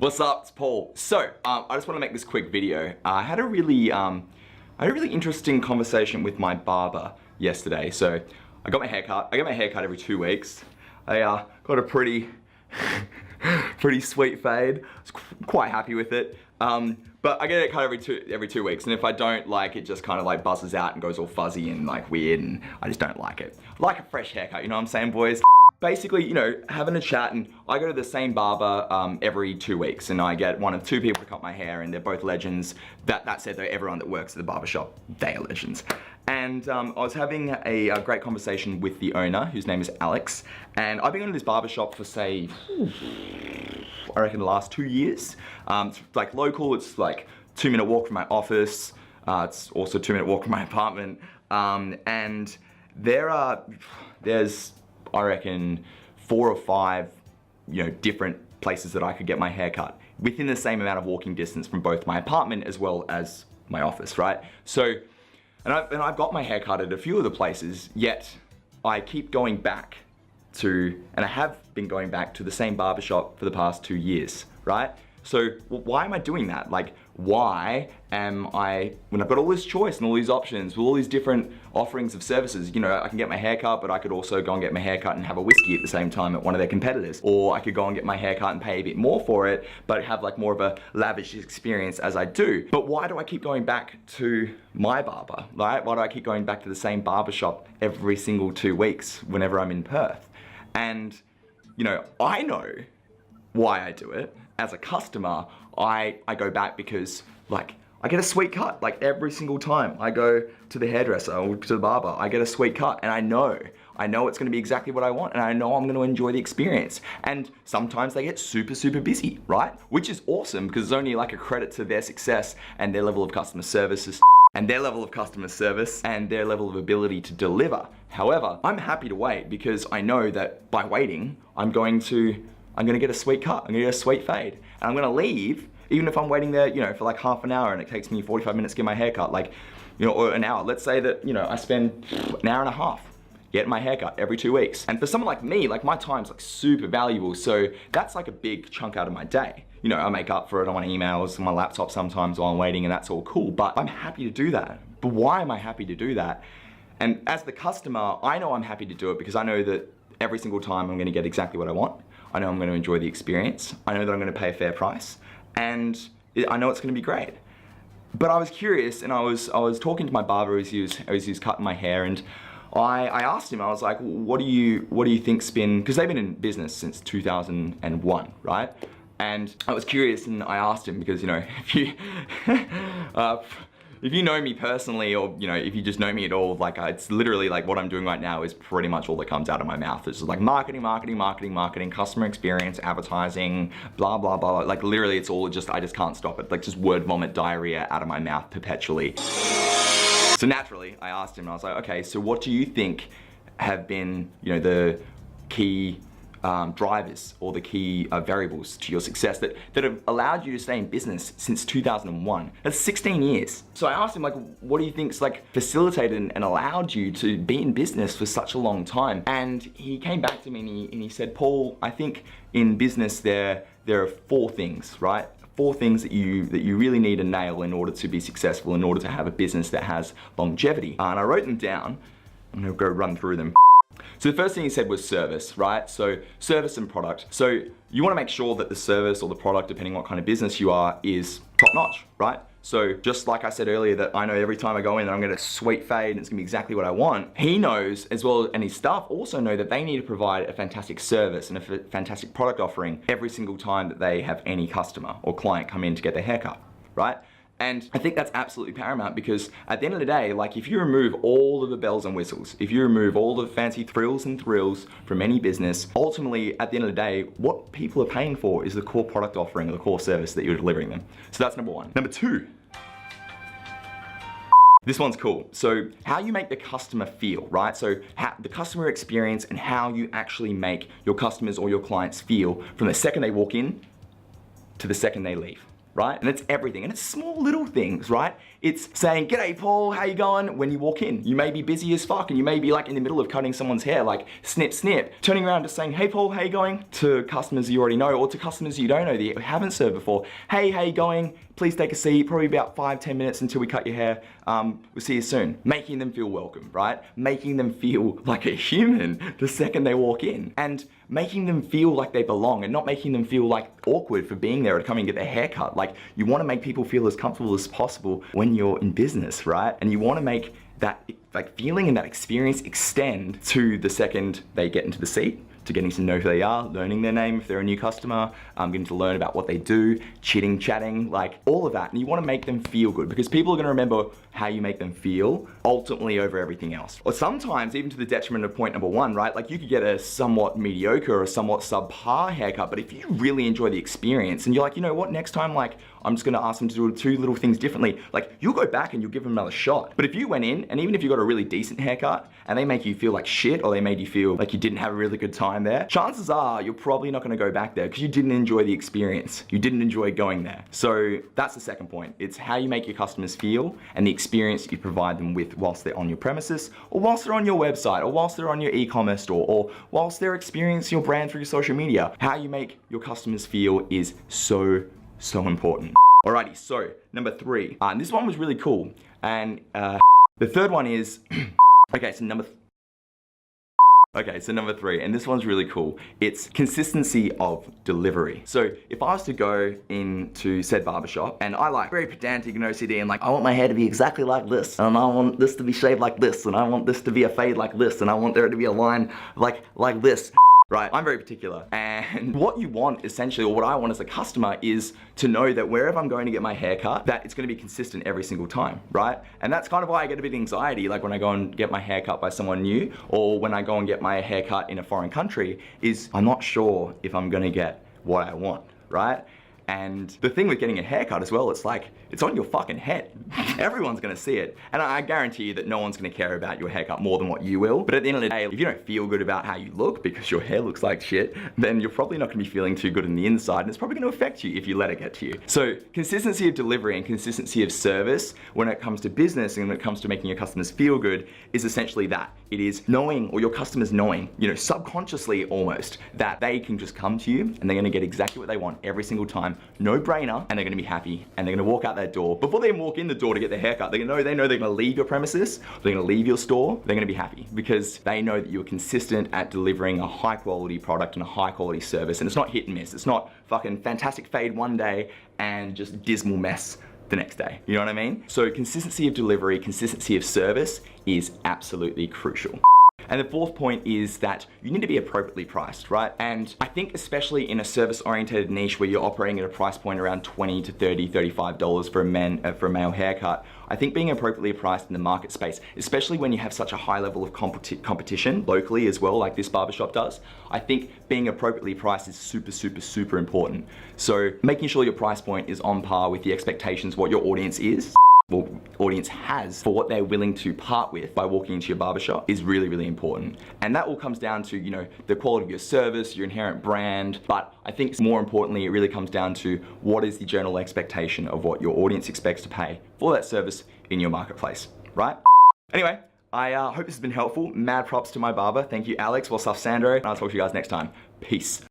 What's up? It's Paul. So, I just want to make this quick video. I had a really interesting conversation with my barber yesterday. So, I got my hair cut. I get my hair cut every 2 weeks. I got a pretty sweet fade. I was quite happy with it. But I get it cut every two weeks, and if I don't like it, just kind of like buzzes out and goes all fuzzy and like weird, and I just don't like it. I like a fresh haircut, you know what I'm saying, boys? Basically, you know, having a chat, and I go to the same barber every 2 weeks, and I get one of two people to cut my hair, and they're both legends. That said though, everyone that works at the barbershop, they are legends. And I was having a great conversation with the owner, whose name is Alex, and I've been going to this barbershop for, say, I reckon the last 2 years. It's like local, it's like 2-minute walk from my office. It's also a 2-minute walk from my apartment. And there's, I reckon, 4 or 5, you know, different places that I could get my hair cut within the same amount of walking distance from both my apartment as well as my office, right? So, and I've got my hair cut at a few of the places, yet I keep going back to, and I have been going back to the same barbershop for the past 2 years, right? So why am I doing that? Like, why am I, when I've got all this choice and all these options with all these different offerings of services, you know, I can get my hair cut, but I could also go and get my hair cut and have a whiskey at the same time at one of their competitors. Or I could go and get my hair cut and pay a bit more for it, but have like more of a lavish experience as I do. But why do I keep going back to my barber, right? Why do I keep going back to the same barbershop every single 2 weeks whenever I'm in Perth? And, you know why I do it. As a customer, I go back because, like, I get a sweet cut, like every single time I go to the hairdresser or to the barber, I get a sweet cut, and I know it's gonna be exactly what I want, and I know I'm gonna enjoy the experience. And sometimes they get super busy, right? Which is awesome, because it's only like a credit to their success and their level of customer services and their level of ability to deliver. However, I'm happy to wait because I know that by waiting, I'm gonna get a sweet cut, I'm gonna get a sweet fade, and I'm gonna leave, even if I'm waiting there, you know, for like half an hour and it takes me 45 minutes to get my hair cut, like, you know, or an hour. Let's say that, you know, I spend an hour and a half getting my hair cut every 2 weeks. And for someone like me, like, my time's like super valuable, so that's like a big chunk out of my day. You know, I make up for it on my emails, on my laptop sometimes while I'm waiting, and that's all cool, but I'm happy to do that. But why am I happy to do that? And as the customer, I know I'm happy to do it because I know that every single time I'm gonna get exactly what I want. I know I'm gonna enjoy the experience. I know that I'm gonna pay a fair price, and I know it's gonna be great. But I was curious, and I was talking to my barber as he was cutting my hair, and I asked him, I was like, what do you think's been, because they've been in business since 2001, right? And I was curious, and I asked him, because, you know, if you know me personally, or, you know, if you just know me at all, like, it's literally like what I'm doing right now is pretty much all that comes out of my mouth. It's just like marketing, customer experience, advertising, blah, blah, blah. Like, literally it's all just, I just can't stop it. Like, just word vomit diarrhea out of my mouth perpetually. So naturally, I asked him, and I was like, okay, so what do you think have been, you know, the key drivers or the key variables to your success that have allowed you to stay in business since 2001. That's 16 years. So I asked him, like, what do you think's like facilitated and allowed you to be in business for such a long time? And he came back to me and he said, Paul, I think in business there are 4 things, right? 4 things that you really need to nail in order to be successful, in order to have a business that has longevity. And I wrote them down. I'm gonna go run through them. So the first thing he said was service, right? So service and product. So you wanna make sure that the service or the product, depending on what kind of business you are, is top notch, right? So just like I said earlier, that I know every time I go in that I'm gonna get a sweet fade and it's gonna be exactly what I want. He knows as well, and his staff also know, that they need to provide a fantastic service and a fantastic product offering every single time that they have any customer or client come in to get their haircut, right? And I think that's absolutely paramount, because at the end of the day, like, if you remove all of the bells and whistles, if you remove all the fancy thrills and thrills from any business, ultimately at the end of the day, what people are paying for is the core product offering or the core service that you're delivering them. So that's number 1. Number 2, this one's cool. So how you make the customer feel, right? So the customer experience and how you actually make your customers or your clients feel from the second they walk in to the second they leave. right? And it's everything, and it's small little things, right? It's saying, "G'day Paul, how you going?" when you walk in. You may be busy as fuck, and you may be like in the middle of cutting someone's hair, like snip, snip. Turning around just saying, "Hey Paul, how you going?" to customers you already know, or to customers you don't know that you haven't served before. "Hey, how you going? Please take a seat, probably about 5-10 minutes until we cut your hair. We'll see you soon." Making them feel welcome, right? Making them feel like a human the second they walk in. And making them feel like they belong, and not making them feel like awkward for being there or to come and get their hair cut. Like, you wanna make people feel as comfortable as possible when you're in business, right? And you wanna make that like feeling and that experience extend to the second they get into the seat, to getting to know who they are, learning their name if they're a new customer, getting to learn about what they do, chitting, chatting, like all of that. And you wanna make them feel good, because people are gonna remember how you make them feel ultimately over everything else. Or sometimes even to the detriment of point number one, right? Like, you could get a somewhat mediocre or somewhat subpar haircut, but if you really enjoy the experience and you're like, you know what, next time, like, I'm just gonna ask them to do 2 little things differently, like, you'll go back and you'll give them another shot. But if you went in, and even if you got a really decent haircut and they make you feel like shit, or they made you feel like you didn't have a really good time there, chances are you're probably not gonna go back there because you didn't enjoy the experience. You didn't enjoy going there. So that's the second point. It's how you make your customers feel and the experience you provide them with whilst they're on your premises, or whilst they're on your website, or whilst they're on your e-commerce store, or whilst they're experiencing your brand through your social media. How you make your customers feel is so important. Alrighty, so number 3, and this one was really cool. And the third one is, okay, so number 3, and this one's really cool. It's consistency of delivery. So if I was to go into said barbershop, and I like very pedantic and OCD, and like, I want my hair to be exactly like this, and I want this to be shaved like this, and I want this to be a fade like this, and I want there to be a line like this. Right, I'm very particular, and what you want essentially, or what I want as a customer, is to know that wherever I'm going to get my hair cut, that it's going to be consistent every single time, right? And that's kind of why I get a bit of anxiety, like when I go and get my hair cut by someone new, or when I go and get my hair cut in a foreign country, is I'm not sure if I'm going to get what I want, right? And the thing with getting a haircut as well, it's like, it's on your fucking head. Everyone's gonna see it. And I guarantee you that no one's gonna care about your haircut more than what you will. But at the end of the day, if you don't feel good about how you look because your hair looks like shit, then you're probably not gonna be feeling too good on the inside, and it's probably gonna affect you if you let it get to you. So consistency of delivery and consistency of service when it comes to business and when it comes to making your customers feel good is essentially that. It is knowing, or your customers knowing, you know, subconsciously almost, that they can just come to you and they're gonna get exactly what they want every single time. No brainer, and they're gonna be happy, and they're gonna walk out that door. Before they even walk in the door to get their haircut, they know they're gonna leave your premises, they're gonna leave your store, they're gonna be happy because they know that you're consistent at delivering a high quality product and a high quality service, and it's not hit and miss. It's not fucking fantastic fade one day and just dismal mess the next day. You know what I mean? So consistency of delivery, consistency of service is absolutely crucial. And the fourth point is that you need to be appropriately priced, right? And I think especially in a service-oriented niche where you're operating at a price point around $20 to $30, $35 for a male haircut, I think being appropriately priced in the market space, especially when you have such a high level of competition locally as well, like this barbershop does, I think being appropriately priced is super important. So making sure your price point is on par with the expectations, what your audience is, or audience has for what they're willing to part with by walking into your barbershop is really important. And that all comes down to, you know, the quality of your service, your inherent brand, but I think more importantly, it really comes down to what is the general expectation of what your audience expects to pay for that service in your marketplace, right? Anyway, I hope this has been helpful. Mad props to my barber. Thank you, Alex. What's up, Sandro? And I'll talk to you guys next time. Peace.